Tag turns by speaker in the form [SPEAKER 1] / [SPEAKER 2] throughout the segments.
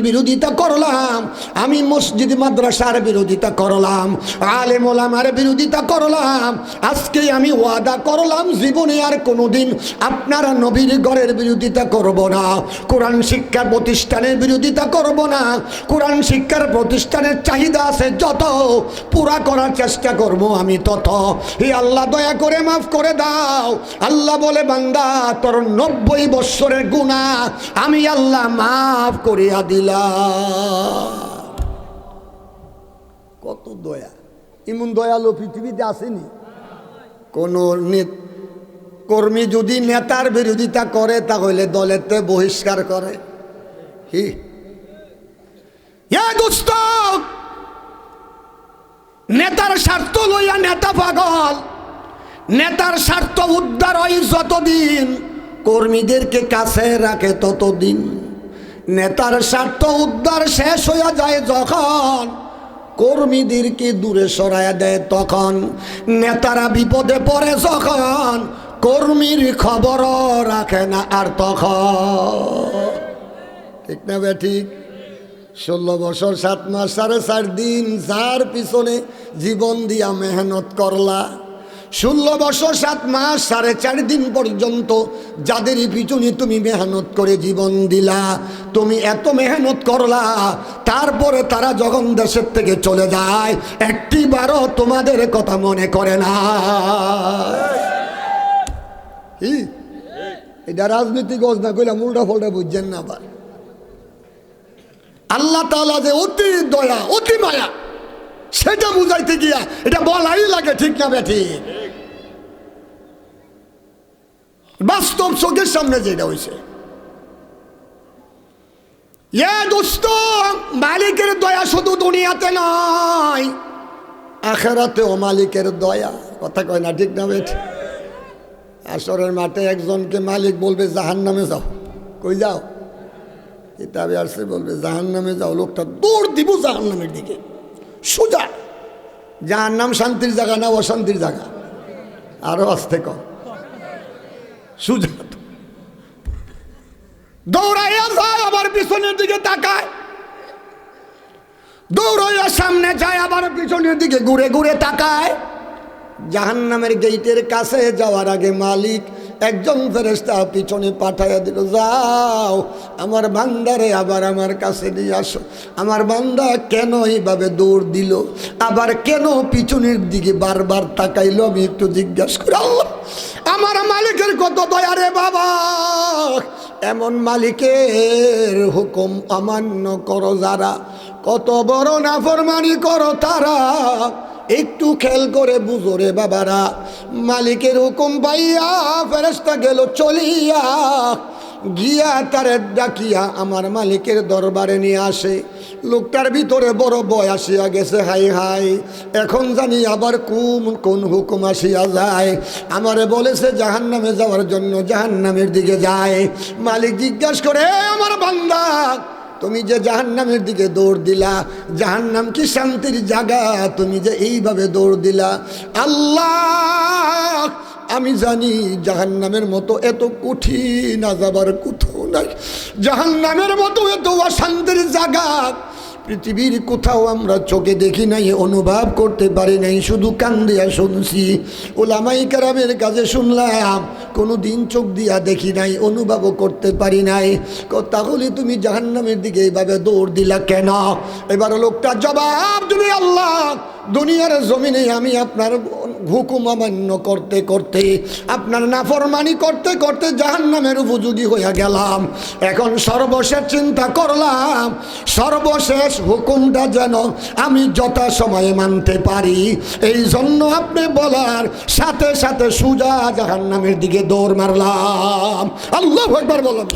[SPEAKER 1] বিরোধিতা করলাম, আমি মসজিদ মাদ্রাসার বিরোধিতা করলাম, আলেম ওলামার বিরোধিতা করলাম। আজকে আমি ওয়াদা করলাম জীবনে আর কোনোদিন আপনারা নবীর ঘরের বিরোধিতা করব না, কোরআন শিক্ষা প্রতিষ্ঠানের বিরোধিতা করব না। কোরআন শিক্ষার প্রতিষ্ঠানের চাহিদা আছে যত, পুরা করার চেষ্টা করব আমি তত। হে আল্লাহ দয়া করে মাফ করে দাও। আল্লাহ বলে, বান্দা তোর 90 বৎসরের গুনাহ আমি আল্লাহ মাফ করিয়া দিলাম। কত দয়া! এমন দয়ালু পৃথিবীতে আসেনি। কোন কর্মী যদি নেতার বিরোধিতা করে তাহলে দলেতে বহিষ্কার করে। দোস্ত, নেতার স্বার্থ লইয়া নেতা পাগল, নেতার স্বার্থ উদ্ধার হয় যতদিন, কর্মীদেরকে কাছে রাখে ততদিন। নেতার স্বার্থ উদ্ধার শেষ হইয়া যায় যখন, কর্মীদেরকে দূরে সরাইয়া দেয় তখন। নেতারা বিপদে পড়ে যখন, কর্মীর খবরও রাখে না আর তখন। ঠিক না বে ঠিক? 16 বছর 7 মাস 4.5 দিন যার পিছনে জীবন দিয়া মেহনত করলা, 16 বছর 7 মাস 4.5 দিন পর্যন্ত যাদের পিছনে তুমি মেহনত করে জীবন দিলা, তুমি এত মেহনত করলা, তারপরে তারা যখন দেশের থেকে চলে যায় একটিবারও তোমাদের কথা মনে করে না। এটা রাজনীতি গজ না কইলাম, উল্টা ফল্টা বুঝছেন না। আবার আল্লাহ তাআলা যে অতি দয়া অতি মায়া, সেটা বুঝাইতে গিয়া এটা বলাই লাগে। ঠিক না বেঠি? বাস্তব চোখের সামনে যেটা হয়েছে। দোস্ত, মালিকের দয়া শুধু দুনিয়াতে নয়, আখিরাতেও মালিকের দয়া। কথা কয় না? ঠিক না বেঠি? আসরের মাঠে একজনকে মালিক বলবে জাহান্নামে যাও। কই যাও? কিতাবে আসছে বলবে জাহান্নামে যাও। লোকটা দৌড় দিব জাহান্নামের দিকে সোজা। জাহান্নাম শান্তির জায়গা না অশান্তির জায়গা? আরো আসতে কম সোজা দৌড়াইয়া যায়, আবার পিছনের দিকে তাকায়। দৌড়াইয়া সামনে যায়, আবার পিছনের দিকে ঘুরে ঘুরে তাকায়। জাহান্নামের গেইটের কাছে যাওয়ার আগে মালিক একজন ফেরেশতা পিছনে পাঠাইয়া দিল, যাও আমার বান্দারে আবার আমার কাছে নিয়ে আসো। আমার বান্দা কেন এইভাবে দৌড় দিল, আবার কেন পিছনের দিকে বারবার তাকাইলো, আমি একটু জিজ্ঞাসা করি। আল্লাহ, আমার মালিকের কত দয়া রে বাবা! এমন মালিকের হুকুম অমান্য করো যারা, কত বড় নাফরমানি করো তারা। একটু খেয়াল করে বুঝো রে বাবারা, মালিকের হুকুম পাইয়া ফেরেশতা গেল চলিয়া, গিয়া তারে ডাকিয়া আমার মালিকের দরবারে নিয়ে আসে। লোকটার ভিতরে বড় ভয় আসিয়া গেছে। হাই হাই, এখন জানি আবার কোন হুকুম আসিয়া যায়। আমারে বলেছে জাহান্নামে যাওয়ার জন্য, জাহান্নামের দিকে যায়। মালিক জিজ্ঞাসা করে, আমার বান্দা তুমি যে জাহান্নামের দিকে দৌড় দিলা, জাহান্নাম কি শান্তির জায়গা? তুমি যে এইভাবে দৌড় দিলা, আল্লাহ আমি জানি জাহান্নামের মতো এত কঠিন আযাবার কোথাও নাই, জাহান্নামের মতো এত অশান্তির জায়গা পৃথিবীর কোথাও আমরা চোখে দেখি নাই, অনুভব করতে পারি নাই, শুধু কান দিয়া শুনছি, ওলামায়ে কেরামের কাছে শুনলাম, কোনো দিন চোখ দিয়া দেখি নাই, অনুভবও করতে পারি নাই। তাহলে তুমি জাহান্নামের দিকে এইভাবে দৌড় দিলা কেন? এবার লোকটা জবাব দিবে, আল্লাহ দুনিয়ার জমিনে আমি আপনার হুকুম অমান্য করতে করতে, আপনার নাফরমানি করতে করতে জাহান্নামের উপযোগী হইয়া গেলাম। এখন সর্বশেষ চিন্তা করলাম, সর্বশেষ হুকুমটা যেন আমি যথাসময়ে মানতে পারি। এই জন্য আপনি বলার সাথে সাথে সোজা জাহান্নামের দিকে দৌড় মারলাম। আল্লাহু আকবার বলুন।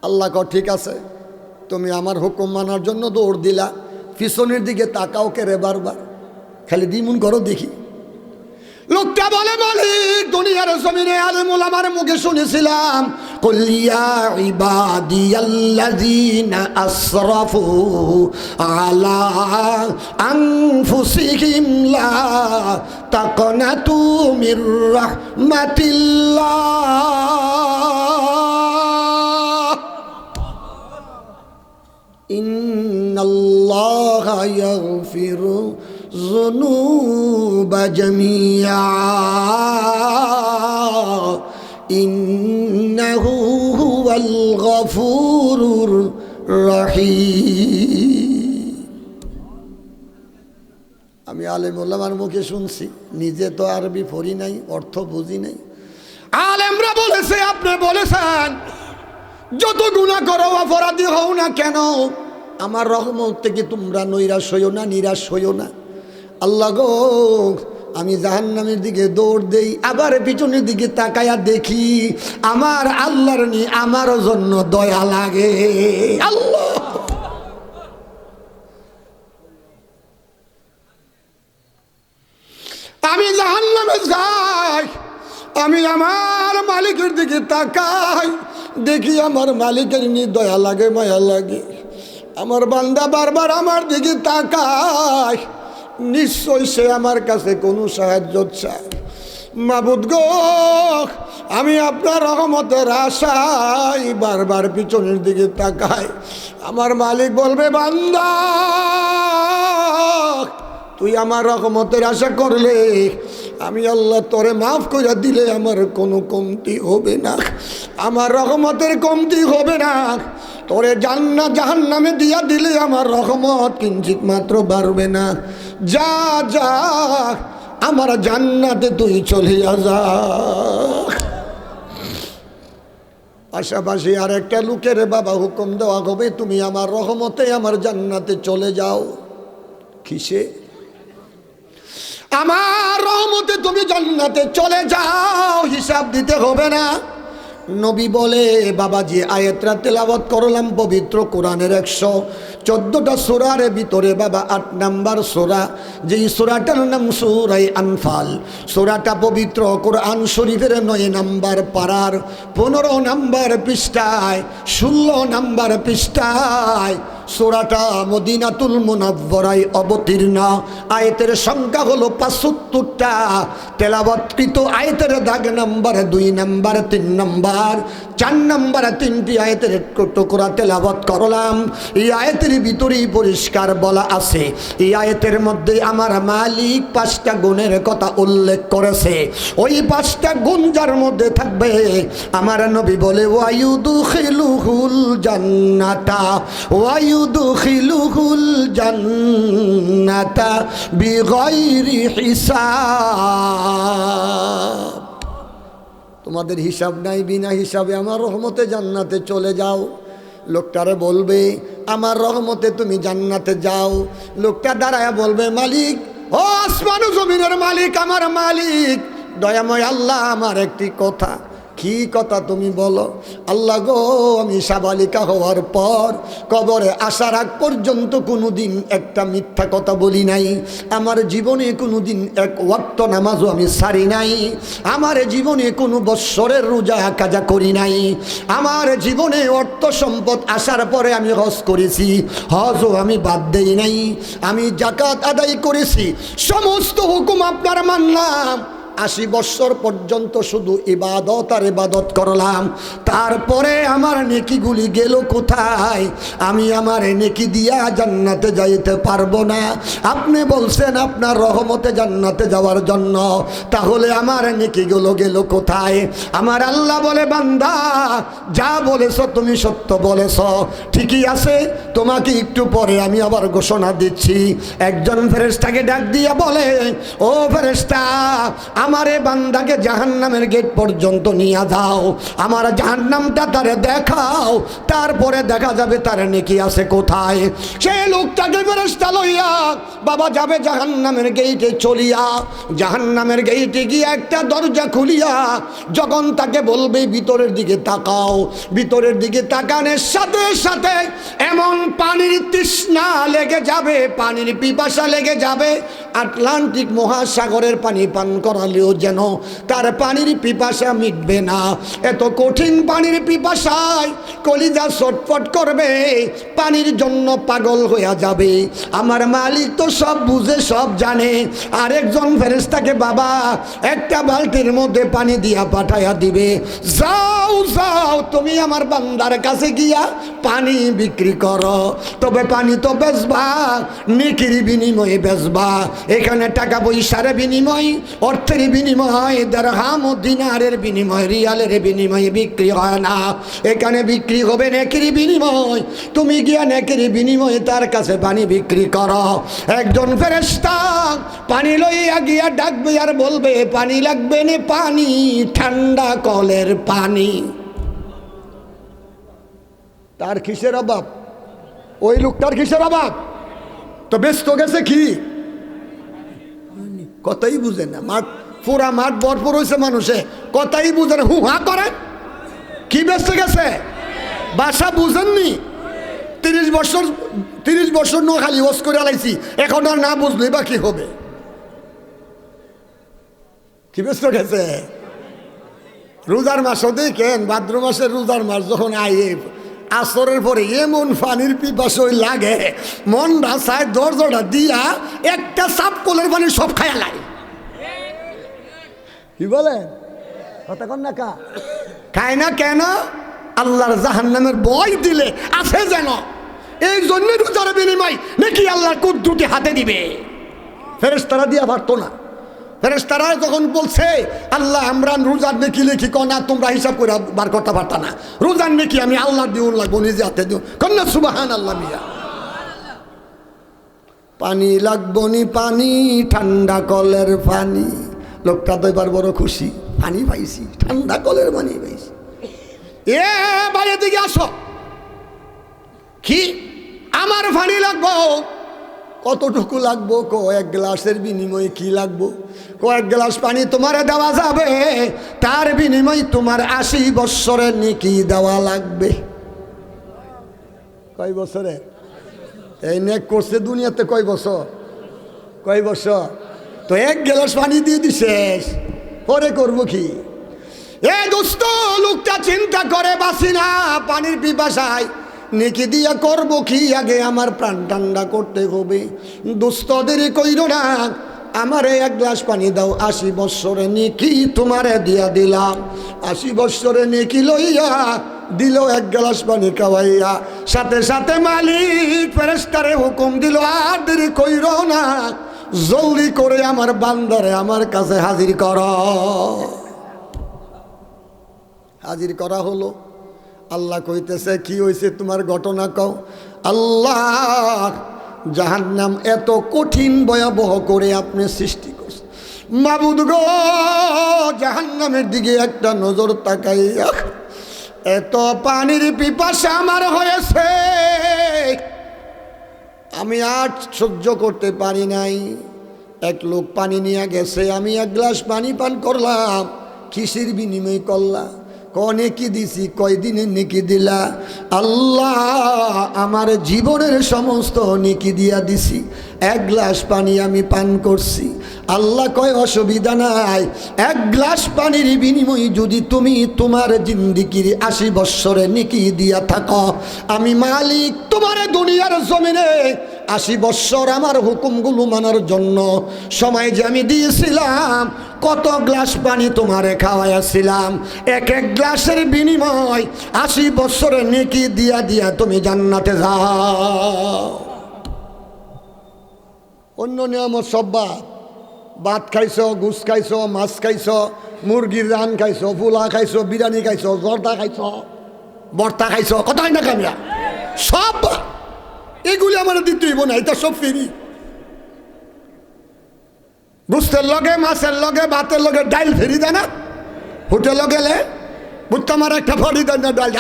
[SPEAKER 1] আল্লাহ কয়, ঠিক আছে, তুমি আমার হুকুম মানার জন্য দৌড় দিলা, পিছনের দিকে তাকাও কে রে বারবার, খালি দিমুন করো দেখি। লোকটা বলে, মালিক দুনিয়ার জমিনে আলেম ওলামার মুখে শুনেছিলাম, কুল ইয়া ইবাদিয়াল্লাযীনা আসরাফু আলা আনফুসিহিম লা তাকনাতু মির রাহমাতিল্লাহ। ইন্নাল্লাহা ইয়াগফিরু যুনুবা জামিআ ইন্নাহু হুয়াল গফুরুর রহিম। আমি আলেম ওলামার মুখে শুনছি, নিজে তো আরবি পড়ি নাই, অর্থ বুঝি নাই। আলেমরা বলেছে, আপনি বলেছেন যত গুনাহ করো, অপরাধী হও না কেন, আমার রহমত থেকে তোমরা নৈরাশ হইও না, নিরাশ হইও না। আল্লাহ গো, আমি জাহান্নামের দিকে দৌড় দেই, আবার পিছনের দিকে তাকায়া দেখি আমার আল্লাহর নি আমার জন্য দয়া লাগে। আল্লাহ, আমি জাহান্নামে যাই, আমি আমার মালিকের দিকে তাকাই, দেখি আমার মালিকের নি দয়া লাগে, মায়া লাগে। আমার বান্দা বারবার আমার দিকে তাকায়, নিশ্চয় সে আমার কাছে কোনো সাহায্য চায়। মাবুদ গো, আমি আপনার রহমতের আশায় বারবার পিছনের দিকে তাকাই। আমার মালিক বলবে, বান্দা তুই আমার রহমতের আশা করলে আমি আল্লাহ তোরে মাফ করে দিলে আমার কোনো কমতি হবে না, আমার রহমতের কমতি হবে না। তোরে জান্নাত জাহান্নামে দিয়া দিলে আমার রহমত কিঞ্চিত মাত্র বাড়বে না। যা যা, আমার জান্নাতে তুই চলিয়া যা। পাশাপাশি আর একটা লোকের বাবা হুকুম দেওয়া হবে, তুমি আমার রহমতে আমার জান্নাতে চলে যাও। কিসে? আমার রহমতে তুমি জান্নাতে চলে যাও, হিসাব দিতে হবে না। নবী বলে, বাবাজি আয়াতটা তেলাওয়াত করলাম পবিত্র কোরআনের 114টা সূরার ভিতরে বাবা 8 নাম্বার সূরা, যেই সূরাটার নাম সূরা আনফাল। সূরাটা পবিত্র কোরআন শরীফের 9 নাম্বার পারার 15 নাম্বার পৃষ্ঠায়, 16 নাম্বার পৃষ্ঠায় সূরাটা মদিনাতুল মুনাওয়ারায় অবতীর্ণ। আয়াতের সংখ্যা হলো 75টা। তেলাওয়াতকৃত আয়াতের দাগ নাম্বার 2 নাম্বার 3 নাম্বার 4 নাম্বার 3টি আয়াতের টুকরা তেলাওয়াত করলাম। এই আয়াতের ভিতরেই পরিষ্কার বলা আছে, এই আয়াতের মধ্যে আমার মালিক 5টা গুণের কথা উল্লেখ করেছে। ওই 5টা গুণ যার মধ্যে থাকবে, আমার নবী বলে ওয়ায়ুদখিলুহুল জান্নাতা ওয়ায়ুদখিলুহুল জান্নাতা বিগাইরি হিসাব। তোমাদের হিসাব নাই, বিনা হিসাবে আমার রহমতে জান্নাতে চলে যাও। লোকটারে বলবে, আমার রহমতে তুমি জান্নাতে যাও। লোকটা দাঁড়ায় বলবে, মালিক, ও আসমান ও জমিনের মালিক, আমার মালিক দয়াময় আল্লাহ, আমার একটি কথা। কি কথা তুমি বলো? আল্লাহ গো, আমি সাবালিকা হওয়ার পর কবরে আসার আগ পর্যন্ত কোনোদিন একটা মিথ্যা কথা বলি নাই। আমার জীবনে কোনোদিন এক ওয়াক্ত নামাজও আমি সারি নাই। আমার জীবনে কোনো বৎসরের রোজা কাজা করি নাই। আমার জীবনে অর্থ সম্পদ আসার পরে আমি হজ করেছি, হজও আমি বাদ দেই নাই। আমি যাকাত আদায় করেছি, সমস্ত হুকুম আপনার মানলাম। 80 বৎসর পর্যন্ত শুধু ইবাদত আর ইবাদত করলাম। তারপরে আমার নেকিগুলি গেল কোথায়? আমি আমার নেকি দিয়া জান্নাতে যাইতে পারবো না। আপনি বলছেন আপনার রহমতে জান্নাতে যাওয়ার জন্য, তাহলে আমার নেকিগুলো গেল কোথায়? আমার আল্লাহ বলে, বান্দা যা বলেছ তুমি সত্য বলেছ, ঠিকই আছে। তোমাকে একটু পরে আমি আবার ঘোষণা দিচ্ছি। একজন ফেরেশতাকে ডাক দিয়া বলে, ও ফেরেশতা, আমারে বান্দাকে জাহান্নামের গেট পর্যন্ত নিয়ে যাও, আমার জাহান্নামটা তারে দেখাও, তারপরে দেখা যাবে তার নেকি আছে কোথায়। সেই লোকটাকে ফেরেশতা লইয়া বাবা যাবে জাহান্নামের গেটে চলিয়া। জাহান্নামের গেটে গিয়ে একটা দরজা খুলিয়া যখন তাকে বলবে ভিতরের দিকে তাকাও, ভিতরের দিকে তাকানোর সাথে সাথে এমন পানির তৃষ্ণা লেগে যাবে, পানির পিপাসা লেগে যাবে, আটলান্টিক মহাসাগরের পানি পান করা হলেও যেন তার পানির পিপাসা মিটবে না। এত কঠিন পানির পিপাসায় কলিজা ছটফট করবে, পানির জন্য পাগল হয়ে যাবে। আমার মালিক তো সব বুঝে সব জানে। আরেকজন ফেরেশতাকে বাবা একটা বালতির মধ্যে পানি দিয়া পাঠাইয়া দিবে, যাও যাও তুমি আমার বান্দার কাছে গিয়া পানি বিক্রি করো। তবে পানি তো বেচবা, নেকির বিনিময়ে বেচবা। এখানে টাকা পয়সার বিনিময়, অর্থের বিনিময়, দিরহাম ও দিনারের বিনিময়, রিয়ালের বিনিময়ে বিক্রি হয় না। এখানে বিক্রি হবে নেকির বিনিময়। তুমি গিয়া নেকির বিনিময়ে তার কাছে পানি বিক্রি করো। একজন ফেরেশতা পানি লইয়া গিয়া ডাকবে আর বলবে, পানি লাগবে না, পানি ঠান্ডা কলের পানি। তার কিসের অভাব? ওই লোকটার কিসের অভাব? তো ব্যস্ত গেছে কি? কথাই বুঝে না। মাঠ পুরা মাঠ ভরপুর হয়েছে মানুষে, কথাই বুঝে না, হু হা করে। কি ব্যস্ত গেছে? ভাষা বুঝেননি। 30 বছর নোয়াখালী ওয়াজ করে আলাইছি, এখন আর না বুঝলে বা কি হবে? কি ব্যস্ত গেছে? রোজার মাসও দেখেন, ভাদ্র মাসের রোজার মাস যখন আয়ে আসরের পরে এমন পানির পিপাসা লাগে, মন রাসায় দরজাটা দিয়া একটা সাপ কলের পানি সব খায়া লাগে। কি বলেন? কথা কন না কা খায় না কেন? আল্লাহর জাহান্নামের ভয় দিলে আছে যেন, এই জন্য রোজার বিনিময় নাকি আল্লাহর কুদরতি হাতে দিবে। ফেরেশতারা দিয়া পারতো না। ফেরেশতারা যখন বলছে আল্লাহ আমরা রোজার নেকি লিখি, কনা তোমরা হিসাব করে বার করতে পারতা না, রোজার নেকি আমি আল্লাহ দিও লাগবো, নিজে হাতে দিও, কন্যা সুবহানাল্লাহ। মিয়া পানি লাগবো নি, পানি ঠান্ডা কলের পানি। লোকটা তো এবার বড় খুশি, পানি পাইছি, ঠান্ডা কলের পানি পাইছি। এ বাইরে দিকে আসো। কি আমার পানি লাগবো? কতটুকু লাগবো? কয়েক গ্লাসের বিনিময়ে কি লাগবো? কয়েক গ্লাস পানি তোমারে দেওয়া যাবে, তার বিনিময়ে তোমার 80 বৎসরের নেকি দেওয়া লাগবে। কয় বছরে? এই নেক করছে দুনিয়াতে কয় বছর? কয় বছর? তো এক গ্লাস পানি দিয়ে দিছিস, পরে করবো কি? এ দোস্ত, লোকটা চিন্তা করে বাসি না পানির পিপাসায়, নেকি দিয়া করব কি? আগে আমার প্রাণ ঠান্ডা করতে হবে। দোস্তদের কইরো না, আমারে এক গ্লাস পানি দাও, 80 বৎসরে নেকি তোমারে দিয়া দিলাম। 80 বৎসরে নেকি লইয়া দিল এক গ্লাস পানি খাওয়াইয়া। সাথে সাথে মালিক ফেরেশতারে হুকুম দিল, আর দেরি কইরো না, জলদি করে আমার বান্দারে আমার কাছে হাজির কর। হাজির করা হলো। আল্লাহ কইতেছে, কি হয়েছে তোমার ঘটনা কও। আল্লাহ, জাহান্নাম এত কঠিন ভয়াবহ করে আপনি সৃষ্টি করছেন, মাবুদ গো, জাহান্নামের দিকে একটা নজর তাকাইয়া এত পানির পিপাসা আমার হয়েছে, আমি আর সহ্য করতে পারি নাই। এক লোক পানি নিয়ে গেছে, আমি এক গ্লাস পানি পান করলাম। কিসের বিনিময় করলাম? নেকি দিছি। কয়দিনের নেকি দিলা? আল্লাহ, আমার জীবনের সমস্ত নেকি দিয়া দিছি, এক গ্লাস পানি আমি পান করছি। আল্লাহ কয়, অসুবিধা নাই, এক গ্লাস পানির বিনিময়ে যদি তুমি তোমার জিন্দিগির 80 বৎসরে নেকি দিয়া থাকো, আমি মালিক তোমার দুনিয়ার জমিনে 80 বৎসর আমার হুকুমগুলো মানার জন্য সময় যে আমি দিয়েছিলাম, কত গ্লাস পানি তোমারে খাওয়াইছিলাম, এক এক গ্লাসের বিনিময় 80 বৎসরের নেকি দিয়া দিয়া তুমি জান্নাতে যাও। অন্য নিয়মত সব ভাত খাইছ, গুস খাইছ, মাছ খাইছ, মুরগির রান খাইছ, পোলা খাইছ, বিরিয়ানি খাইছ, জর্দা খাইছ, ভর্তা খাইছ, কত হয় না কামিয়া সব। এগুলি আমার দিতে হইব না, এটা সব ফ্রি। গুস্তের লগে, মাছের লগে, ভাতের লগে ডাইল ফেরি দেয় না হোটেলে গেলে? বুঝতে আমার একটা ফরি দেয় না ডাইল।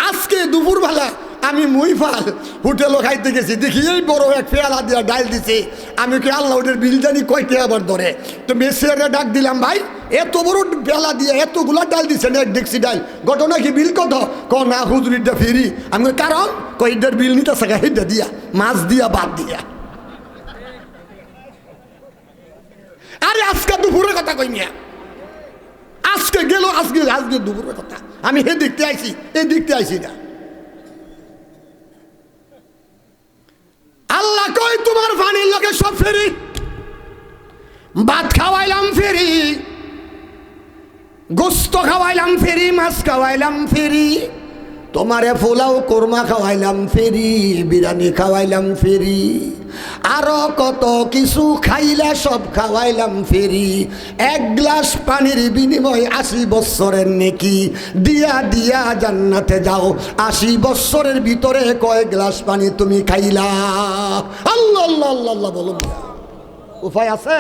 [SPEAKER 1] আজকে দুপুরবেলা আমি মুইফাল হোটেলও খাইতে গেছি, দেখি এই বড় এক পেয়ালা দিয়া ডাইল দিছে। আমি কি আল্লাহ ওদের বিল জানি কয়টা আবার ধরে, তো মেসিয়ারে ডাক দিলাম, ভাই এত বড় পেয়ালা দিয়ে এতগুলা ডাল দিছে না, এক দেখছি ডাল, ঘটনা কি বিল কত? না হুজুরিটা ফিরি। আমি কারণ কয়টার বিল নিতে থাকা হেটা দিয়া, মাছ দিয়া, বাদ দিয়া। আরে আজকে দুপুরের কথা কই মিয়া, আজকে গেল, আজকে আজকে দুপুরের কথা। আমি হে দেখতে আইছি, এই দেখতে আইছি না। আল্লাহ কই তোমার পানির লোকে সব ফেরি, ভাত খাওয়াইলাম ফেরি, গোস্ত খাওয়াইলাম ফেরি, মাছ খাওয়াইলাম ফেরি, তোমারে পোলাও কোরমা খাওয়াইলাম ফেরি, বিরিয়ানি খাওয়াইলাম ফেরি, আরো কত কিছু খাইলা সব খাওয়াইলাম ফেরি। এক গ্লাস পানির বিনিময়ে 80 বছরের নেকি দিয়া দিয়া জান্নাতে যাও। 80 বছরের ভিতরে কয় গ্লাস পানি তুমি খাইলা? আল্লাহ আল্লাহ আল্লাহ আল্লাহ বলুন, উপায় আছে?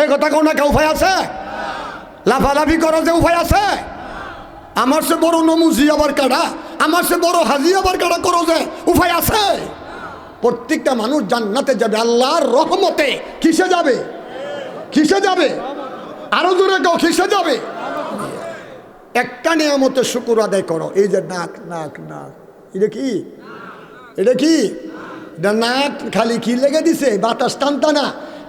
[SPEAKER 1] এই কথা কোন একটা উপায় আছে? লাফালাফি করো যে উপায় আছে? আমার সে বড় নমুজি আবার কাটা, আমার সে বড় হাজি আবার কাটা করো যে উপায় আছে? প্রত্যেকটা মানুষ জান্নাতে যাবে আল্লাহর রহমতে। কিসে যাবে? কিসে যাবে? আরো জোরে গাও, কিসে যাবে? একটা নিয়ামতে শুকর আদায় করো। এই যে নাক নাক নাক, এটা কি? এটা কি? এটা নাক খালি কি লেগে দিছে, বাতাস টানতা না।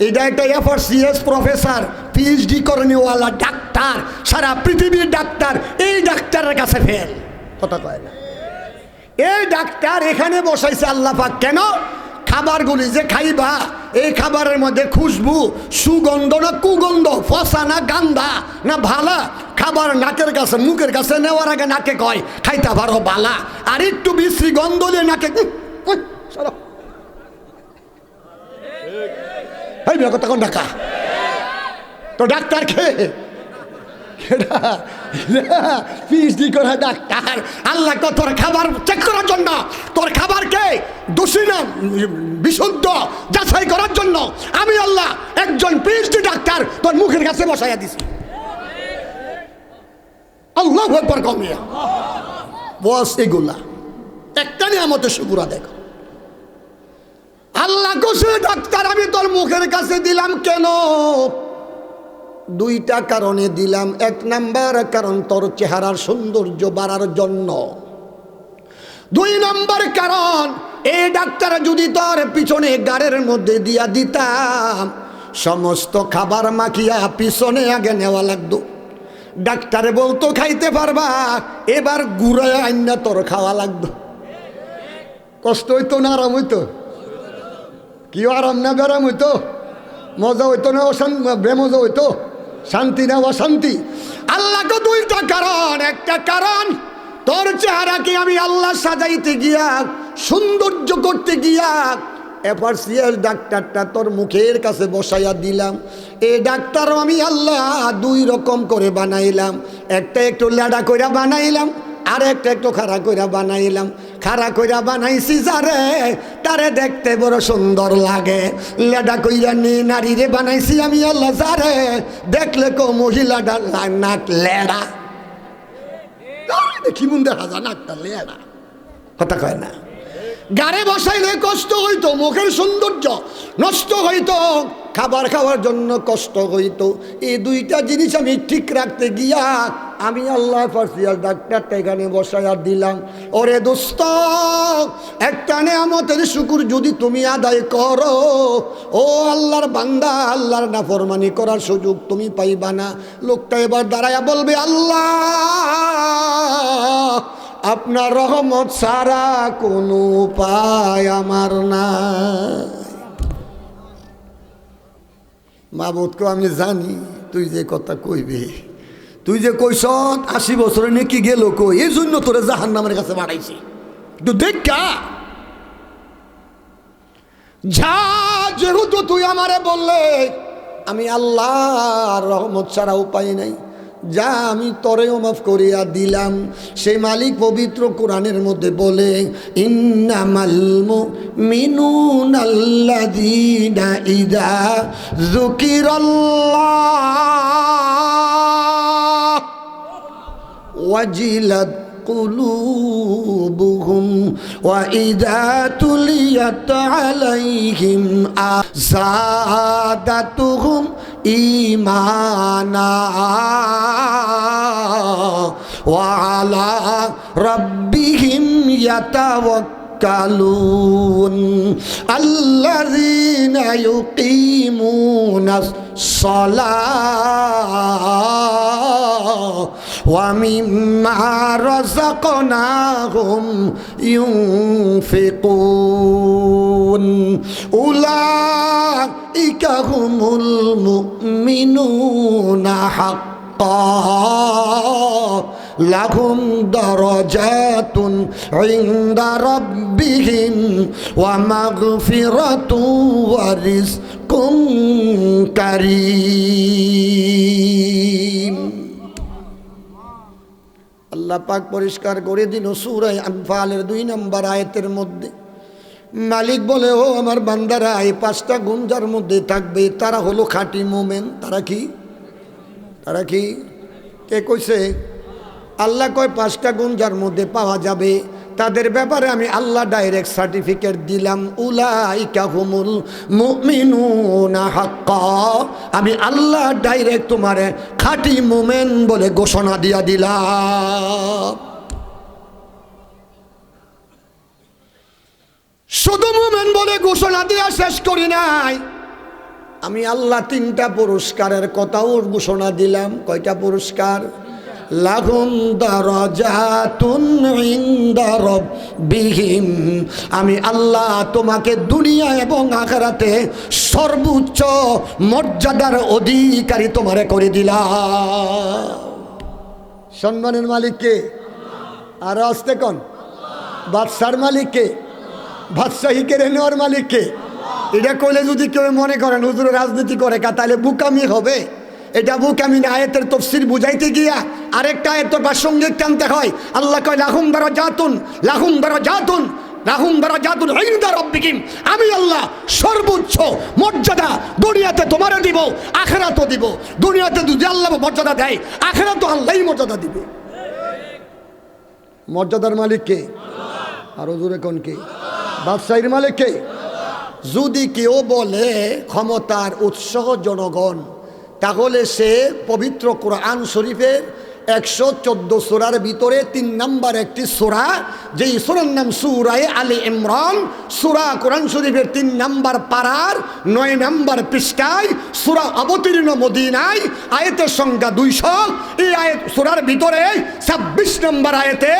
[SPEAKER 1] এটা একটা FRCS প্রফেসর, PhD করেনিওয়ালা ডাক্তার, সারা পৃথিবীর ডাক্তার, এই ডাক্তারের কাছে ফেল। কথা কয় না। এই ডাক্তার এখানে বসাইছে আল্লাহ পাক কেন? খাবারগুলি যে খাইবা, এই খাবারের মধ্যে খুশবু, সুগন্ধ না কুগন্ধ, ফসা না গান্ধা না ভালা, খাবার নাকের কাছে মুখের কাছে নেওয়ার আগে নাকে কয় খাইতে পারো বালা, আর একটু বিশ্রী গন্ধ নিয়ে নাকে কথা কোন ডাকা তো ডাক্তার কে? PhD করা ডাক্তার। আল্লাহ তোর খাবার চেক করার জন্য, তোর খাবারকে দোষী না বিশুদ্ধ যাচাই করার জন্য আমি আল্লাহ একজন PhD ডাক্তার তোর মুখের কাছে বসাইয়া দিছি। আল্লাহু আকবার কমিয়া বস। এগুলা একটা নিয়ামতের শুকর আদায় কর। আল্লাহ কোসে ডাক্তার আমি তোর মুখের কাছে দিলাম কেন? দুইটা কারণে দিলাম। এক নাম্বার কারণ তোর চেহারার সৌন্দর্য বাড়ার জন্য। 2 নম্বর কারণ, এই ডাক্তার যদি তোর পিছনে গাড়ের মধ্যে দিয়া দিতাম, সমস্ত খাবার মাখিয়া পিছনে আগে নেওয়া লাগতো। ডাক্তারে বলতো খাইতে পারবা, এবার ঘুরে আইনা তোর খাওয়া লাগতো। কষ্ট হইতো না আরাম হইতো? কি আরাম না বেরাম হইতো? মজা হইতো না বেমজা হইতো? শান্তি না অশান্তি? আল্লাহকে 2টা কারণ। একটা কারণ তোর চেহারাকে আমি আল্লাহ সাজাইতে গিয়া, সৌন্দর্য করতে গিয়া FRCS ডাক্তারটা তোর মুখের কাছে বসাইয়া দিলাম। এই ডাক্তারও আমি আল্লাহ 2 রকম করে বানাইলাম। একটা একটু লেডা কইরা বানাইলাম, আর একটা একটু খাড়া কইরা বানাইলাম। খাড়া কইরা বানাইছি যারে, তারে দেখতে বড় সুন্দর লাগে। লেডা কইরা নিয়ে নারীরে বানাইছি আমি আল্লাহ যারে দেখলে কো মহিলাটা নাক লেডা। কি মন দেখা যায় নাকটা লেডা? কথা কয় না। গাড়ে বসাইলে কষ্ট হইতো, মুখের সৌন্দর্য নষ্ট হইতো, খাবার খাওয়ার জন্য কষ্ট হইতো। এই 2টা জিনিস আমি ঠিক রাখতে গিয়া আমি আল্লাহ FRCS ডাক্তারটা এখানে বসাইয়া দিলাম। ওরে দোস্ত, একটা নেয়ামতের শুকর যদি তুমি আদায় করো, ও আল্লাহর বান্দা, আল্লাহর নাফরমানি করার সুযোগ তুমি পাইবা না। লোকটা এবার দাঁড়ায়া বলবে, আল্লাহ আপনার রহমত ছাড়া কোনো উপায় আমার নাই। মাবুদকে আমি জানি তুই যে কথা কইবে, তুই যে কইস 80 বছরে নাকি গেল কই, এই জন্য তোরে জাহান্নামের কাছে বাড়াইছি। তো দেখা যা, যেহেতু তুই আমারে বললে আমি আল্লাহর রহমত ছাড়া উপায় নাই, যা আমি তরেও মাফ করিয়া দিলাম। সেই মালিক পবিত্র কোরআনের মধ্যে বলে, ইন্নামাল মুমিনুনাল্লাযীনা ইযা যুকিরাল্লাহ ওয়াজিলাত قلوبهم وإذا تليت عليهم زادتهم إيمانا وعلى ربهم يتوكلون الذين يقيمون الصلاة ومما رزقناهم ينفقون أولئك هم المؤمنون حقا لهم درجات عند ربهم ومغفرة ورزق كريم আল্লাহ পাক পরিষ্কার করে দিল সূরা আনফালের 2 নম্বর আয়াতের মধ্যে মালিক বলে, ও আমার বান্দারা, এই 5টা গুণ যার মধ্যে থাকবে তারা হলো খাঁটি মুমিন। তারা কি? তারা কি? কে কইছে? আল্লাহ কয় 5টা গুণ যার মধ্যে পাওয়া যাবে তাদের ব্যাপারে আমি আল্লাহ ডাইরেক্ট সার্টিফিকেট দিলাম। উলাইকা হুমুল মুমিনুনা হাক্কা, আমি আল্লাহ ডাইরেক্ট তোমারে খাঁটি মুমিন বলে ঘোষণা দিয়া দিলাম। শুধু মুমিন বলে ঘোষণা দিয়া শেষ করি নাই, আমি আল্লাহ 3টা পুরস্কারের কথাও ঘোষণা দিলাম। কয়টা পুরস্কার? লাহুম দারাজাতুন ইনদা রাব্বিহিম, আমি আল্লাহ তোমাকে দুনিয়া এবং আখিরাতে সর্বোচ্চ মর্যাদার অধিকারী তোমারে করে দিলাম। সম্মানের মালিক কে? আর আস্তে কোন? বাদশার মালিক কে? বাদশাহী কেড়ে নেওয়ার মালিক কে? এটা কইলে যদি কেউ মনে করেন হুজুর রাজনীতি করে তাহলে বুকামি হবে। এটা বুকামি না, আয়াতের তাফসীর বুঝাইতে গিয়া আরেকটা আয়াত প্রাসঙ্গিক টানতে হয়। আল্লাহ কয় লাহুম দারাজাতুন, লাহুম দারাজাতুন, লাহুম দারাজাতুন ইনদা রাব্বিহিম, আমি আল্লাহ সর্বোচ্চ মর্যাদা দুনিয়াতে তোমারে দিব, আখিরাতেও দিব। দুনিয়াতে যদি আল্লাহ মর্যাদা দেয়, আখিরাতেও আল্লাহই মর্যাদা দিবে। মর্যাদার মালিক কে? আরো জোরে কোন কে? বাদশাহীর মালিক কে? যদি কেউ বলে ক্ষমতার উৎস জনগণ, তাহলে সে পবিত্র কোরআন শরীফের 114 সূরার ভিতরে 3 নম্বর একটি সূরা, যেই সূরার নাম সূরা আলে ইমরান, সূরা কোরআন শরীফের 3 নম্বর পারার 9 নম্বর পৃষ্ঠায়, সূরা অবতীর্ণ মদিনায়, আয়াতের সংখ্যা 200। এই আয়াত সূরার ভিতরে 26 নম্বর আয়াতে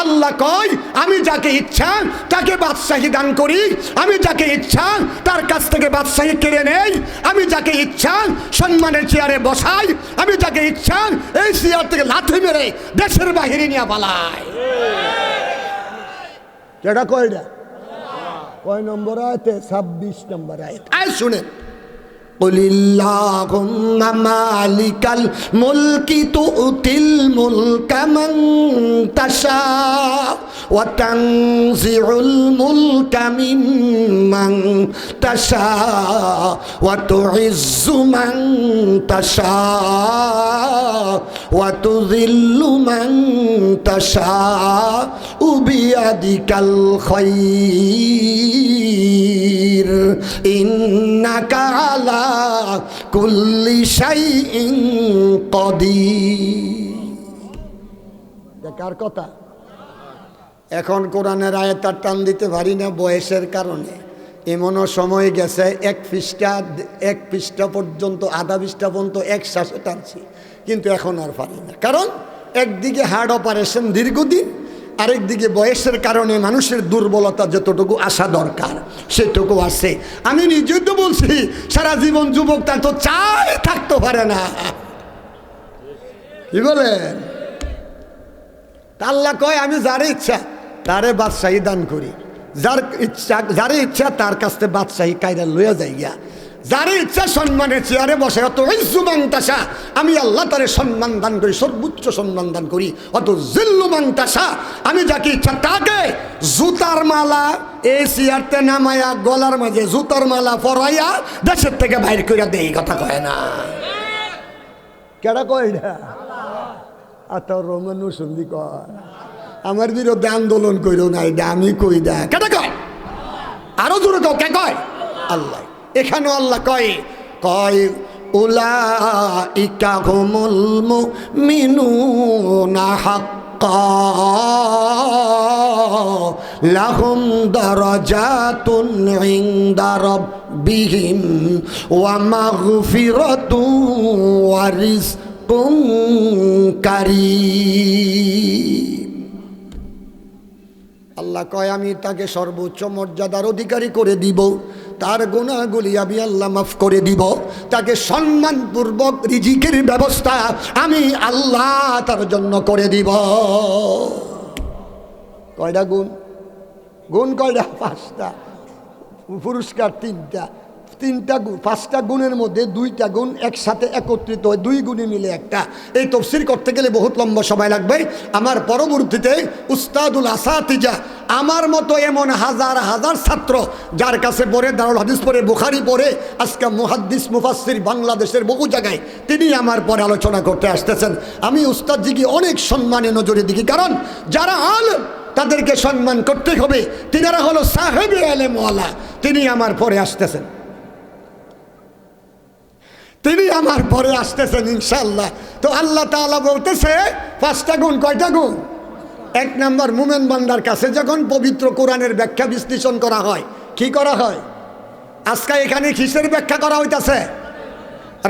[SPEAKER 1] আল্লাহ কয়, আমি যাকে ইচ্ছা তাকে বাদশাহী দান করি, আমি যাকে ইচ্ছা তার কাছ থেকে বাদশাহী কেড়ে নেই, আমি যাকে ইচ্ছা সম্মানের চেয়ারে বসাই, আমি যাকে ইচ্ছা এই চেয়ার থেকে লাথি মেরে দেশের বাহিরে নিয়ে পালায়। কেডা কয়টা? কয় নম্বর আয়াতে? 26 নম্বর আয়াত। আয় শুনেন, কুলিল্লাহুম্মা মালিকাল মুলকি তুতিল মুলকা মান তাশা ওয়া তানজিউল মুলকা মিম্মান তাশা ওয়া তুইজ্জু মান তাশা ওয়া তুযিল্লু মান তাশা বিয়াদিকাল খায়র ইন্নাকা আলা কুল্লি শাইইন কাদির। কার কথা? এখন কোরআনের আয়াত টান দিতে পারি না বয়সের কারণে। এমনও সময় গেছে 1 পৃষ্ঠা পর্যন্ত, আধা পৃষ্ঠা পর্যন্ত একসাথে টানছি, কিন্তু এখন আর পারি না। কারণ একদিকে হার্ট অপারেশন দীর্ঘদিন, আরেকদিকে বয়সের কারণে মানুষের দুর্বলতা যতটুকু আসা দরকার সেটুকু আছে। আমি নিজেও তো বলছি সারা জীবন যুবক তার তো চাই থাকতে পারে না। কি বলেন? আল্লাহ কয় আমি যার ইচ্ছা তারে বাদশাহী দান করি, যার ইচ্ছা তার কাছ থেকে বাদশাহী কায়দা লইয়া যাইয়া, যার ইচ্ছা সম্মানের চেয়ারে বসে, অত ইজ্জুমান তাশা, আমি আল্লাহ তারে সম্মান দান করি, সর্বোচ্চ সম্মান দান করি। অত জিল্লুমান তাশা, আমি যাকে ইচ্ছা তাকে জুতার মালা এই চেয়ারতে নামায়া গলার মাঝে জুতার মালা পরাইয়া দেশের থেকে বাইর করে দেই। কথা কয় না? কেডা কয় না? আত রোমানু সন্ধি কয়, আমার বিরুদ্ধে আন্দোলন কইরো না, এটা আমি কই দা। কেডা কয়? আরো জোরে কও, কে কয়? আল্লাহ। এখানেও আল্লাহ কয় উলাইকা হুমুল মুমিনুনা হাক্কা লাহুম দারাজাতুন ইনদা রাব্বিহিম ওয়া মাগফিরাতুন ওয়া রিজকুন কারীম। আল্লাহ কয় আমি তাকে সর্বোচ্চ মর্যাদার অধিকারী করে দিব, তার গুনাহগুলি আমি আল্লাহ মাফ করে দিব, তাকে সম্মানপূর্বক রিজিকের ব্যবস্থা আমি আল্লাহ তার জন্য করে দিব। কয়টা গুণ? গুণ কয়টা? 5টা। পুরস্কার 3টা। 3টা গুণ, 5টা গুণের মধ্যে 2টা গুণ একসাথে একত্রিত হয়, 2 গুণে মিলে একটা। এই তফসির করতে গেলে বহুত লম্বা সময় লাগবে। আমার পরবর্তীতে উস্তাদুল আসাতিজা, আমার মতো এমন হাজার হাজার ছাত্র যার কাছে পড়ে, দারুল হাদিস পড়ে, বুখারী পড়ে, আজকে মুহাদ্দিস মুফাসসির বাংলাদেশের বহু জায়গায়, তিনি আমার পরে আলোচনা করতে আসতেছেন। আমি উস্তাদজিকে অনেক সম্মানে নজরে দেখি, কারণ যারা আলেম তাদেরকে সম্মান করতে হবে। তিনারা হলো সাহেবে আলেম ওয়ালা। তিনি আমার পরে আসতেছেন, তিনি আমার পরে আসতেছেন ইনশাআল্লাহ। তো আল্লাহ তাআলা বলতেছে 5টা গুণ। কয়টা গুণ? 1 নম্বর, মুমিন বান্দার কাছে যখন পবিত্র কোরআনের ব্যাখ্যা বিশ্লেষণ করা হয়, কি করা হয়? আজকে এখানে কিসের ব্যাখ্যা করা হইতাছে?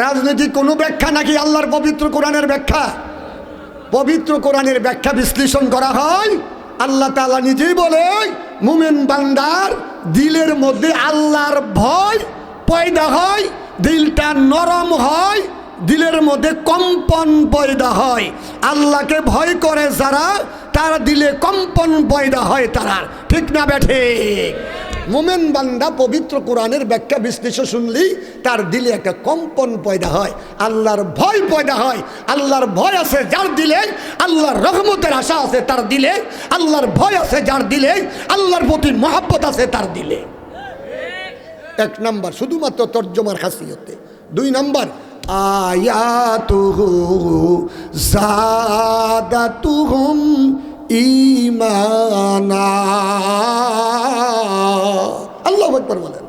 [SPEAKER 1] রাজনৈতিক কোনো ব্যাখ্যা নাকি আল্লাহর পবিত্র কোরআনের ব্যাখ্যা? পবিত্র কোরআনের ব্যাখ্যা বিশ্লেষণ করা হয়। আল্লাহ তাআলা নিজেই বলে মুমিন বান্দার দিলের মধ্যে আল্লাহর ভয় পয়দা হয়, দিলটা নরম হয়, দিলের মধ্যে কম্পন পয়দা হয়। আল্লাহকে ভয় করে যারা, তার দিলে কম্পন পয়দা হয় তারা। ঠিক না বেঠিক? মুমিন বান্দা পবিত্র কোরআনের ব্যাখ্যা বিশ্লেষণ শুনলেই তার দিলে একটা কম্পন পয়দা হয়, আল্লাহর ভয় পয়দা হয়। আল্লাহর ভয় আছে যার দিলে, আল্লাহর রহমতের আশা আছে তার দিলে, আল্লাহর ভয় আছে যার দিলে, আল্লাহর প্রতি মহব্বত আছে তার দিলে। 1 নম্বর শুধুমাত্র তর্জমার খাসিয়তে। 2 নম্বর, আয়াতুহু যাদাতুহুম ঈমানা। আল্লাহু আকবার বলেন।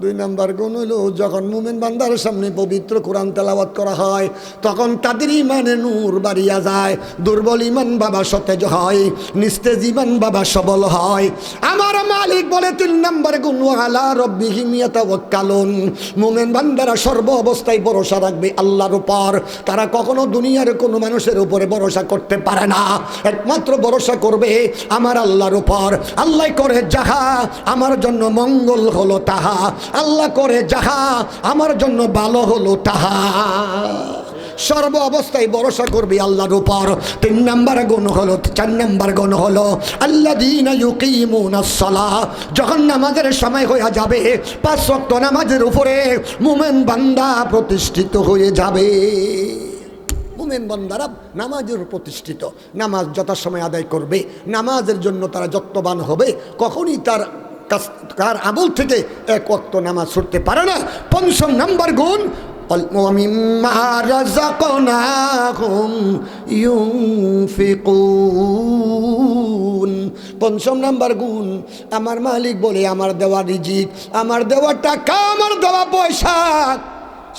[SPEAKER 1] 2 নম্বর গুণ হলো, যখন মুমিন বান্দার সামনে পবিত্র কোরআন তেলাওয়াত করা হয়, তখন তাদের ইমানে নূর বাড়িয়া যায়, দুর্বল ইমান বাবা সতেজ হয়, নিস্তেজ ইমান বাবা সবল হয়। আমার মালিক বলে 3 নম্বর গুণ, আলা রাব্বিহিম ইয়াতাওয়াক্কালুন। মুমিন বান্দারা সর্ব অবস্থায় ভরসা রাখবে আল্লাহর উপর। তারা কখনো দুনিয়ার কোনো মানুষের উপরে ভরসা করতে পারে না, একমাত্র ভরসা করবে আমার আল্লাহর উপর। আল্লাহ করে যাহা আমার জন্য মঙ্গল হলো তাহা, আল্লাহ করে যাহা আমার জন্য ভালো হলো তাহা। সর্ব অবস্থায় ভরসা করবে আল্লাহর উপর। 3 নম্বর গুণ হলো, 4 নম্বর গুণ হলো আল্লাযীনা ইউকিমুনাস সালাহ। যখন নামাজের সময় হয়ে যাবে, 5 ওয়াক্ত নামাজের উপরে মুমিন বান্দা প্রতিষ্ঠিত হয়ে যাবে। মুমিন বান্দারা নামাজের প্রতিষ্ঠিত, নামাজ যথাসময় আদায় করবে, নামাজের জন্য তারা যত্নবান হবে। কখনই তার আমল থেকে 1 ওয়াক্ত নামাজ ছুটতে পারে না। 5 নম্বর গুণ, وَمِمَّا رَزَقْنَاهُمْ يُنْفِقُونَ। 5 নম্বর গুণ, আমার মালিক বলে আমার দেওয়া রিজিক, আমার দেওয়া টাকা, আমার দেওয়া পয়সা,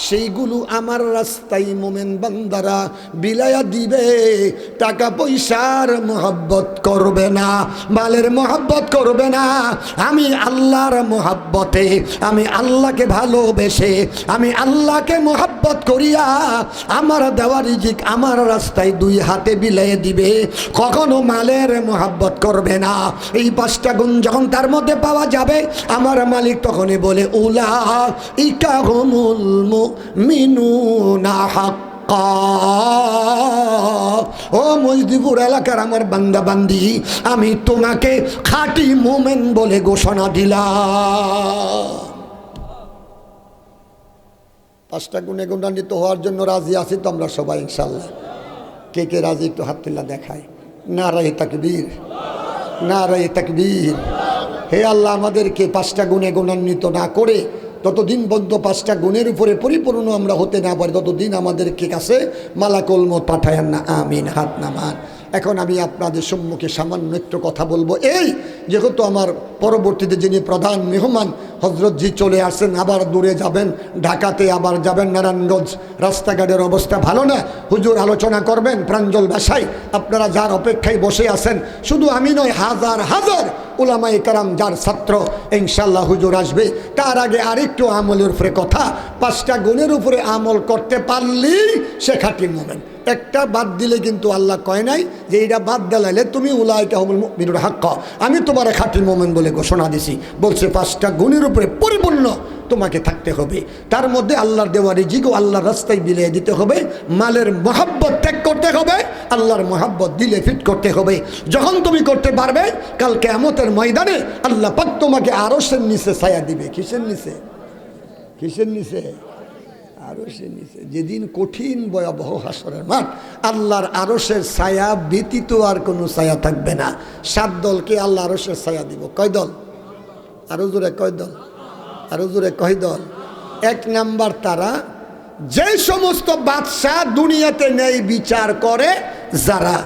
[SPEAKER 1] সেইগুলো আমার রাস্তায় মুমিন বান্দারা বিলায়া দিবে। টাকা পয়সার মহব্বত করবে না, মালের মহব্বত করবে না। আমি আল্লাহর মহব্বতে, আমি আল্লাহকে ভালোবেসে, আমি আল্লাহকে মহব্বত করিয়া আমার দেওয়া রিজিক আমার রাস্তায় 2 হাতে বিলাইয়ে দিবে। কখনো মালের মহব্বত করবে না। এই 5টা গুণ যখন তার মধ্যে পাওয়া যাবে, আমার মালিক তখনই বলে উলাইকা হুমুল মুমিনুনা হাক্কা। ও মজদিপুর এলাকার আমার বান্দা বান্দি, আমি তোমাকে খাঁটি মুমিন বলে ঘোষণা দিলাম। 5টা গুণে গুণান্বিত হওয়ার জন্য রাজি আছি তো আমরা সবাই ইনশাআল্লাহ। কে কে রাজি একটু হাত তুলে দেখায়। নারায়ে তাকবীর, নারায়ে তাকবীর। হে আল্লাহ, আমাদেরকে 5টা গুণে গুণান্বিত না করে ততদিন পর্যন্ত 5টা গুণের উপরে পরিপূর্ণ আমরা হতে না পারি, ততদিন আমাদেরকে কাছে মালাকুল মউত পাঠায়েন না। আমিন। হাত নামান। এখন আমি আপনাদের সম্মুখে সামান্য একটু কথা বলবো। এই যেহেতু আমার পরবর্তীতে যিনি প্রধান মেহমান হজরতজি চলে আসেন, আবার দূরে যাবেন, ঢাকাতে আবার যাবেন নারায়ণগঞ্জ, রাস্তাঘাটের অবস্থা ভালো না, হুজুর আলোচনা করবেন প্রাঞ্জল ভাষায়। আপনারা যার অপেক্ষায় বসে আছেন, শুধু আমি নয়, হাজার হাজার উলামায়ে কেরাম যার ছাত্র, ইনশাল্লাহ হুজুর আসবে। তার আগে আরেকটু আমলের উপরে কথা, 5টা গুণের উপরে আমল করতে পারলেই সে খাঁটি মুমিন। একটা বাদ দিলে কিন্তু আল্লাহ কয় নাই যে এটা বাদ দিলাইলে তুমি উলাইকা হুমুল মুমিনুন হাক্কা, আমি তোমার খাঁটি মুমিন বলে ঘোষণা দিছি। বলছে 5টা গুণের উপরে পরিপূর্ণ তোমাকে থাকতে হবে। তার মধ্যে আল্লাহর দেওয়া রিজিক ও আল্লাহর রাস্তায় বিলিয়ে দিতে হবে, মালের মহাব্বত ত্যাগ করতে হবে, আল্লাহর মহাব্বত দিলে ফিট করতে হবে। যখন তুমি করতে পারবে, কাল কিয়ামতের ময়দানে আল্লাহ পাক তোমাকে আরশের নিচে ছায়া দিবে। কিসের নিচে? কিসের নিচে? আরশের নিচে। যেদিন কঠিন ভয়াবহ হাসরের মাঠ, আল্লাহর আরশের ছায়া ব্যতীত আর কোনো ছায়া থাকবে না। 7 দলকে আল্লাহ আরশের ছায়া দিব। কয় দল? আরো জোরে কয় দল? আরো জোরে কয় দল? 1 নাম্বার তারা, যে সমস্ত বাদশাহ দুনিয়াতে ন্যায় বিচার করে, যারা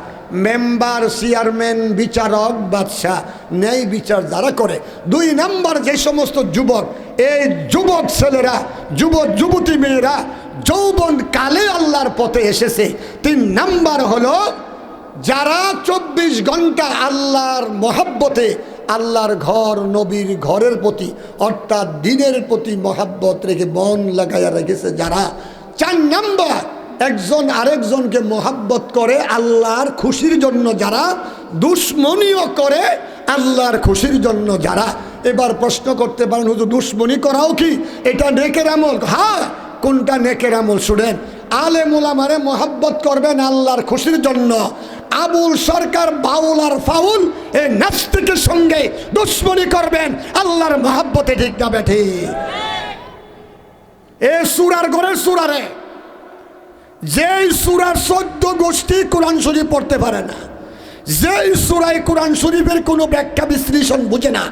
[SPEAKER 1] মেম্বার, চেয়ারম্যান, বিচারক, বাদশাহ ন্যায় বিচার যারা করে। 2 নাম্বার, যে সমস্ত যুবক, এই যুবক ছেলেরা, যুবতী মেয়েরা যৌবন কালে আল্লাহর পথে এসেছে। 3 নাম্বার হলো যারা 24 ঘন্টা আল্লাহর মহাব্বতে, আল্লাহর ঘর, নবীর ঘরের প্রতি অর্থাৎ দিনের প্রতি মহাব্বত রেখে মন লাগাইয়া রেখেছে যারা। 4 নাম্বার, একজন আরেকজনকে মহাব্বত করে আল্লাহর খুশির জন্য যারা, দুশ্মনীও করে আল্লাহর খুশির জন্য যারা। এবার প্রশ্ন করতে পারেন, হুজুর দুশ্মনী করাও কি এটা নেকের আমল? হ্যাঁ, কোনটা নেকের আমল শুনেন। আলেম ওলামারে মহাব্বত করবেন আল্লাহর খুশির জন্য। আবুল সরকার বাউল আর ফাউল এই নাস্তিকের সঙ্গে দুশ্মনী করবেন আল্লাহর মহাব্বতে। ঠিক না বেঠি? এ সূরার ঘরের সূরারে, যেই সূরার 14 গোষ্ঠী কোরআন শরীফ পড়তে পারে না, যেই সূরায় কোরআন শরীফের কোনো ব্যাখ্যা বিশ্লেষণ বুঝে না,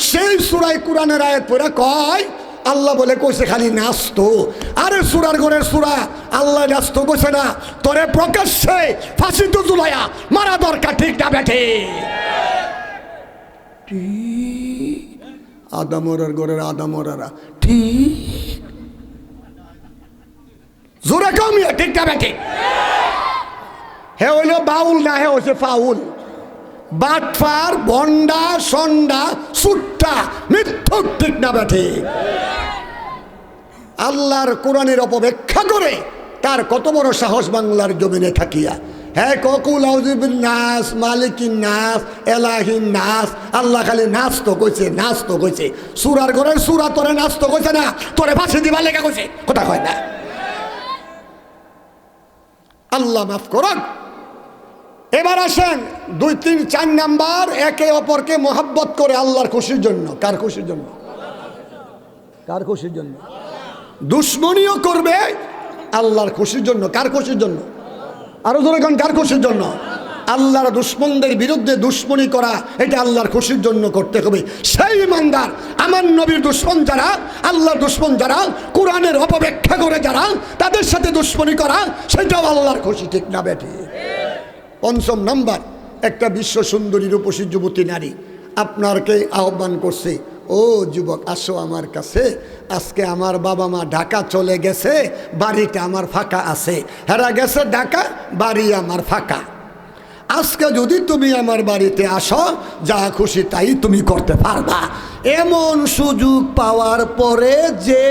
[SPEAKER 1] সেই সূরায় কোরআনের আয়াত পড়ে কয় আল্লাহ বলে কইছে খালি নাস্ত। আরে সূরার ঘরের সূরা, আল্লাহ নাস্ত কইছে না, তোরে প্রকাশ্যে ফাঁসি তো ঝুলাইয়া মারা দরকার। ঠিক না বেঠে? আদামরার ঘরের আদামরারা ঠিক জোরে কমিয়ে। ঠিক না বেঠে? হে হইল বাউল না, হে হচ্ছে ফাউল, বাটফার, ভন্ডা, সন্ডা, সুট্টা, মিথ্যুক। ঠিক না বেঠে? আল্লাহর কোরআনের অপব্যাখ্যা করে তার কত বড় সাহস বাংলার জমিনে থাকিয়া। হ্যাঁ, ককুল আউযুবিন নাস, মালিকিন নাস, এলাহিন নাস। আল্লাহ খালি নাচ তো কইছে, নাচ তো কইছে। সূরার ঘরের সূরা তোরে নাচ তো কইছে না, তোরে ফাঁসি দিবা লেখা কইছে। কথা কয় না? আল্লাহ মাফ করুন। এবার আসেন 2, 3, 4 নাম্বার, একে অপরকে মহাব্বত করে আল্লাহর খুশির জন্য। কার খুশির জন্য? কার খুশির জন্য? দুশ্মনীও করবে আল্লাহর খুশির জন্য। কার খুশির জন্য? আরো জোরে কোন? কার খুশির জন্য? আল্লাহর দুশ্মনদের বিরুদ্ধে দুশ্মনী করা, এটা আল্লাহর খুশির জন্য করতে হবে। সেই ইমানদার, আমার নবীর দুশ্মন যারা, আল্লাহর দুশ্মন যারা, কোরআনের অপব্যাখ্যা করে যারা, তাদের সাথে দুশ্মনী করা, সেটাও আল্লাহর খুশি। ঠিক না বেঠি? 5 নাম্বার, একটা বিশ্ব সুন্দরী রূপসী যুবতী নারী আপনারকে আহ্বান করছে, ও যুবক আসো আমার কাছে, আজকে আমার বাবা মা ঢাকা চলে গেছে, বাড়িটা আমার ফাঁকা আছে। হেরা গেছে ঢাকা, বাড়ি আমার ফাঁকা। আজকে যদি তুমি আমার বাড়িতে আসো, যা খুশি তাই তুমি করতে পারবা। এমন সুযোগ পাওয়ার পরে যে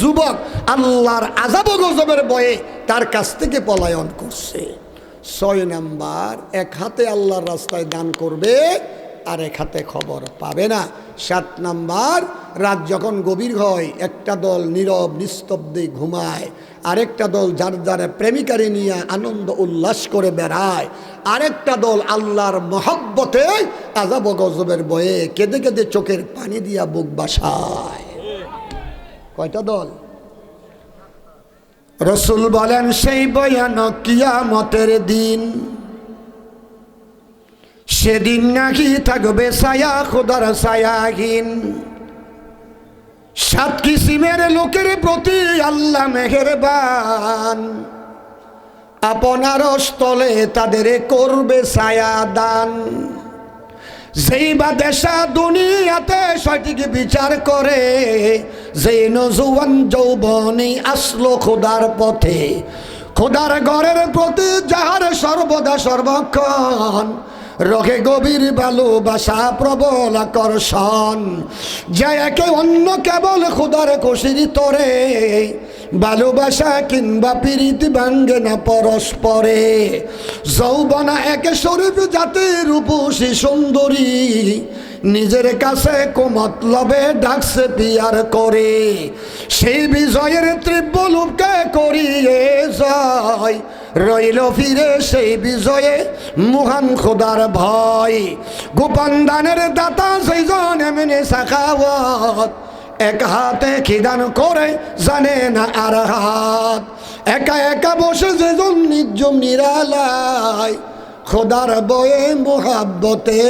[SPEAKER 1] যুবক আল্লাহর আযাব ও গজবের ভয়ে তার কাছ থেকে পলায়ন করছে। 6 নাম্বার, 1 হাতে আল্লাহর রাস্তায় দান করবে, আর 1 হাতে খবর পাবে না। 7 নাম্বার, রাত যখন গভীর হয়, একটা দল নীরব নিস্তব্ধে ঘুমায়, আরেকটা দল যার যারা প্রেমিকারে নিয়ে আনন্দ উল্লাস করে বেড়ায়, আরেকটা দল আল্লাহর মহব্বতে আযাব গজবের ভয়ে কেঁদে কেঁদে চোখের পানি দিয়া বুক বাসায়। কয়টা দল? রাসূল বলেন সেই ভয়ানক কিয়ামতের দিন, সেদিন নাকি থাকবে ছায়া খোদার ছায়াহীন। 7 কিসিমের লোকের প্রতি আল্লাহ মেহেরবান, আপনার স্থলে তাদের করবে ছায়া দান। যেই বা দেশা দুনিয়াতে সঠিক বিচার করে, যে নজওয়ান যৌবনী আসলো খোদার পথে, খোদার ঘরের প্রতি যাহার সর্বদা সর্বক্ষণ রোগে গভীর ভালোবাসা প্রবল আকর্ষণ, যে একে অন্য কেবল খোদার খুশির তরে, ভালোবাসা কিংবা প্রীতি ভাঙ্গে না পরস্পরে। যৌবনা একে শরীফ জাতির রূপসী সুন্দরী, নিজের কাছে কুমতলবে ডাকছে পিয়ার করে। সেই বিজয়ের তীব্র লোককে করিয়ে যায়, রইল ফিরে সেই বিজয়ে মহান খোদার ভয়। গোপন দানের দাতা সেইজন এমনি সাখাওয়াত, এক হাতে খিদান করে জানে না আর হাত। একা একা বসে যেজন নির্জম নিরালায়, খোদার বয়ে মোহাব্বতে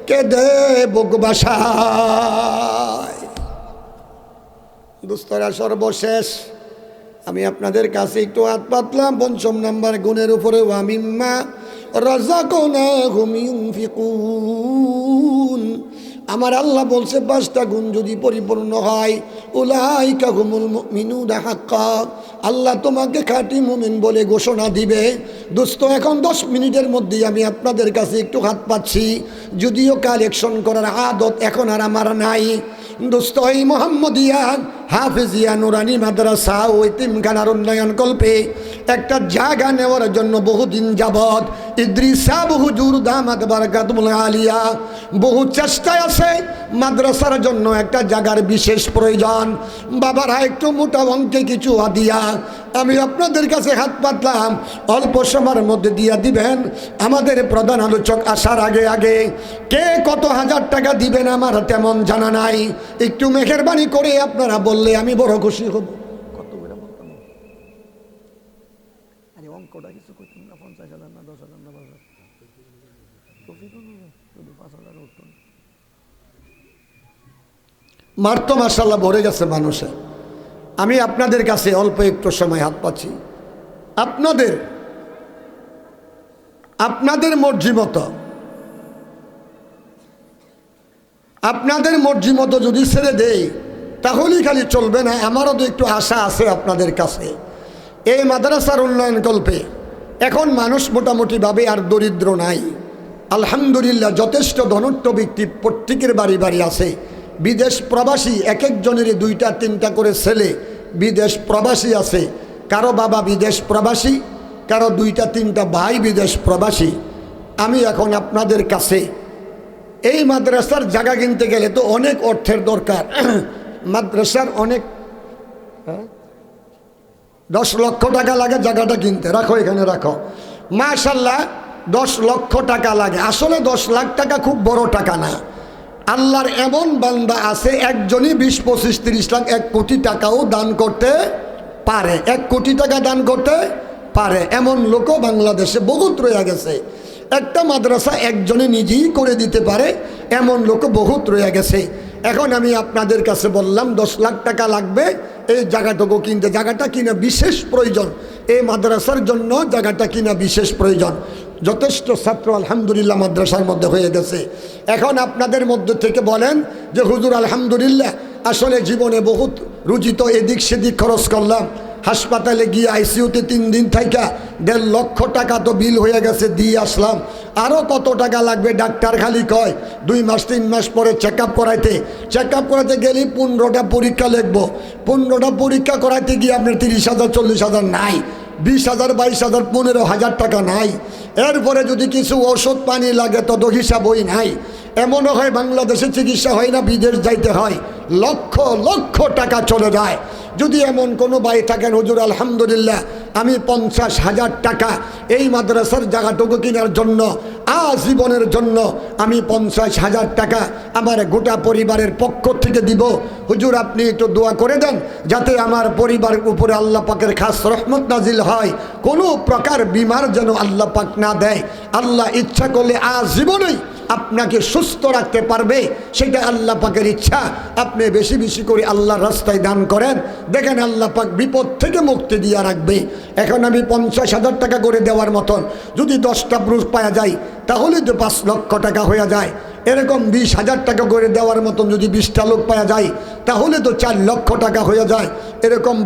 [SPEAKER 1] কেঁদে বুক বাসায়। দোস্তরা, সর্বশেষ আমি আপনাদের কাছে একটু হাত পাতলাম ৫ম নাম্বার গুণের উপরে, ওয়ামিম্মা রাযাকনাহুম ইউনফিকুন। আমার আল্লাহ বলছে ৫টা গুণ যদি পরিপূর্ণ হয়, উলাইকা হুমুল মুমিনুনা হাক্কা, আল্লাহ তোমাকে খাঁটি মুমিন বলে ঘোষণা দিবে। দোস্ত, এখন ১০ মিনিটের মধ্যেই আমি আপনাদের কাছে একটু হাত পাচ্ছি, যদিও কালেকশন করার আদত এখন আর আমার নাই। দোস্ত, এই মোহাম্মদিয়া হাফেজিয়া নুরানি মাদ্রাসা ও এতিমখানার উন্নয়ন কল্পে একটা জায়গা নেওয়ার জন্য বহুদিন যাবৎ ইদ্রিস সাহেব হুজুর দামাত বারাকাতুল আলিয়া বহু চেষ্টায় আছে। মাদ্রাসার জন্য একটা জায়গার বিশেষ প্রয়োজন। বাবারা একটু মোটা অঙ্কে কিছু দিয়া আমি আপনাদের কাছে হাত পাতলাম, অল্প সময়ের মধ্যে দিয়া দিবেন। আমাদের প্রধান আলোচক আসার আগে আগে কে কত হাজার টাকা দিবেন আমার তেমন জানা নাই, একটু মেহেরবানি করে আপনারা বললে আমি বড় খুশি হব। কত করে বলতাম? আরে অঙ্কটা কিছু করতাম না, ৫০,০০০ না ১০,০০০ না ৫,০০০, ৫,০০০ উঠত না। মার তো মাশাআল্লাহ ভরে গেছে মানুষে। আমি আপনাদের কাছে অল্প একটু সময় হাত পাচ্ছি। আপনাদের মর্জি মতো, আপনাদের মর্জি মতো যদি ছেড়ে দেই তাহলেই খালি চলবে না। আমারও তো একটু আশা আছে আপনাদের কাছে। এই মাদ্রাসার উন্নয়ন কল্পে এখন মানুষ মোটামুটিভাবে আর দরিদ্র নাই, আলহামদুলিল্লাহ। যথেষ্ট ধনট্য ব্যক্তি প্রত্যেকের বাড়ি বাড়ি আছে। বিদেশ প্রবাসী এক একজনের 2টা 3টা করে ছেলে বিদেশ প্রবাসী আছে। কারো বাবা বিদেশ প্রবাসী, কারো 2টা 3টা ভাই বিদেশ প্রবাসী। আমি এখন আপনাদের কাছে এই মাদ্রাসার জায়গা কিনতে গেলে তো অনেক অর্থের দরকার। মাদ্রাসার অনেক 10 লক্ষ টাকা লাগে জায়গাটা কিনতে। রাখো, এখানে রাখো। মাশাআল্লাহ, 10 লক্ষ টাকা লাগে। আসলে 10 লাখ টাকা খুব বড় টাকা না। আল্লাহর এমন বান্দা আছে একজনই 20, 25, 30 লাখ 1 কোটি টাকাও দান করতে পারে। 1 কোটি টাকা দান করতে পারে এমন লোকও বাংলাদেশে বহুত রয়ে গেছে। একটা মাদ্রাসা একজনে নিজেই করে দিতে পারে এমন লোক বহুত রয়ে গেছে। এখন আমি আপনাদের কাছে বললাম 10 লাখ টাকা লাগবে এই জায়গাটুকু কিনতে। জায়গাটা কিনা বিশেষ প্রয়োজন, এই মাদ্রাসার জন্য জায়গাটা কিনা বিশেষ প্রয়োজন। যথেষ্ট ছাত্র আলহামদুলিল্লাহ মাদ্রাসার মধ্যে হয়ে গেছে। এখন আপনাদের মধ্যে থেকে বলেন যে হুজুর আলহামদুলিল্লাহ আসলে জীবনে বহুত রুজিত এদিক সেদিক খরচ করলাম, হাসপাতালে গিয়ে আইসিইউতে 3 দিন থাইকা 1.5 লক্ষ টাকা তো বিল হয়ে গেছে, দিয়ে আসলাম। আরও কত টাকা লাগবে ডাক্তার খালি কয় 2 মাস 3 মাস পরে চেক আপ করাইতে গেলেই 15টা পরীক্ষা লিখবো। 15টা পরীক্ষা করাইতে গিয়ে আপনার 30,000 40,000 নাই, 20,000 22,000 15,000 টাকা নাই। এরপরে যদি কিছু ওষুধ পানি লাগে তত হিসাবই নাই। এমনও হয় বাংলাদেশে চিকিৎসা হয় না, বিদেশ যাইতে হয়, লক্ষ লক্ষ টাকা চলে যায়। যদি এমন কোনো ভাই থাকেন হুজুর আলহামদুলিল্লাহ আমি 50,000 টাকা এই মাদ্রাসার জায়গাটুকু কেনার জন্য আজীবনের জন্য আমি 50,000 টাকা আমার গোটা পরিবারের পক্ষ থেকে দিব, হুজুর আপনি একটু দোয়া করে দেন যাতে আমার পরিবারের উপরে আল্লাহ পাকের খাস রহমত নাজিল হয়, কোনো প্রকার বিমার যেন আল্লাহ পাক না দেয়। আল্লাহ ইচ্ছা করলে আজীবনেই আপনাকে সুস্থ রাখতে পারবে, সেটা আল্লাহ পাকের ইচ্ছা। আপনি বেশি বেশি করে আল্লাহর রাস্তায় দান করেন, দেখেন আল্লাহ পাক বিপদ থেকে মুক্তি দিয়ে রাখবে। এখন আমি 50,000 টাকা করে দেওয়ার মতন যদি 10টা পুরুষ পাওয়া যায় তাহলে তো 5 লক্ষ টাকা হয়ে যায়। এরকম 20,000 টাকা করে দেওয়ার মতন যদি 20টা লোক পাওয়া যায় তাহলে তো 4 লক্ষ টাকা হয়ে যায়। এরকম